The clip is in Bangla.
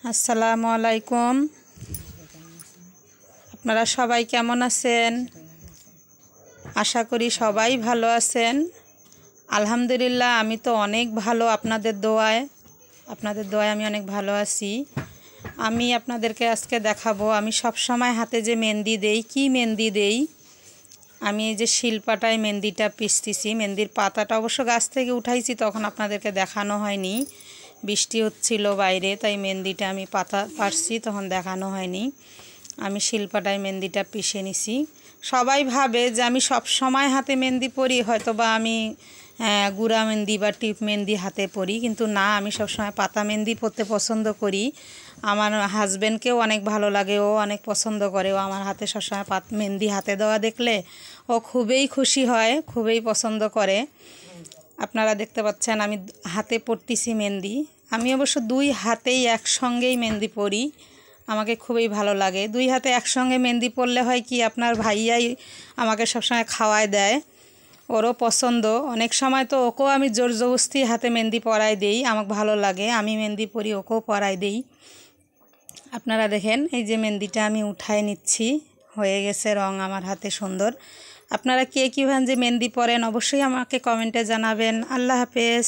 আসসালামু আলাইকুম। আপনারা সবাই কেমন আছেন? আশা করি সবাই ভালো আছেন। আলহামদুলিল্লাহ, আমি তো অনেক ভালো। আপনাদের দোয়ায় আমি অনেক ভালো আছি। আমি আপনাদেরকে আজকে দেখাবো আমি সব সময় হাতে যে মেহেন্দি দেই, কি মেহেন্দি দেই। আমি এই যে শিলপাটায় মেহেন্দিটা পিষতেছি। মেহেন্দির পাতাটা অবশ্য গাছ থেকে উঠাইছি, তখন আপনাদেরকে দেখানো হয়নি, বৃষ্টি হচ্ছিল বাইরে, তাই মেহেন্দিটা আমি পাতা পারছি, তখন দেখানো হয়নি। আমি শিলপাটায় মেহেন্দিটা পিষে নিছি। সবাই ভাবে যে আমি সব সময় হাতে মেহেন্দি পরি, হয়তো বা আমি গুঁড়া মেহেন্দি বা টিপ মেহেন্দি হাতে পরি, কিন্তু না, আমি সবসময় পাতা মেহেন্দি পরতে পছন্দ করি। আমার হাজব্যান্ডকেও অনেক ভালো লাগে, ও অনেক পছন্দ করে। ও আমার হাতে সবসময় মেহেন্দি হাতে দেওয়া দেখলে ও খুবই খুশি হয়, খুবই পছন্দ করে। আপনারা দেখতে পাচ্ছেন আমি হাতে পরতেছি মেহেন্দি। আমি অবশ্য দুই হাতেই একসঙ্গেই মেহেন্দি পরি, আমাকে খুবই ভালো লাগে। দুই হাতে একসঙ্গে মেহেন্দি পরলে হয় কি, আপনার ভাইয়াই আমাকে সবসময় খাওয়ায় দেয়, ওরও পছন্দ। অনেক সময় তো ওকেও আমি জোর জবরদস্তি হাতে মেহেন্দি পরাই দেই, আমাকে ভালো লাগে, আমি মেহেন্দি পরি, ওকেও পরাই দেই। আপনারা দেখেন, এই যে মেহেন্দিটা আমি উঠায় নিচ্ছি, হয়ে গেছে রং আমার হাতে সুন্দর। আপনারা কে কী ভান যে মেহেন্দি পরেন অবশ্যই আমাকে কমেন্টে জানাবেন। আল্লাহ হাফেজ।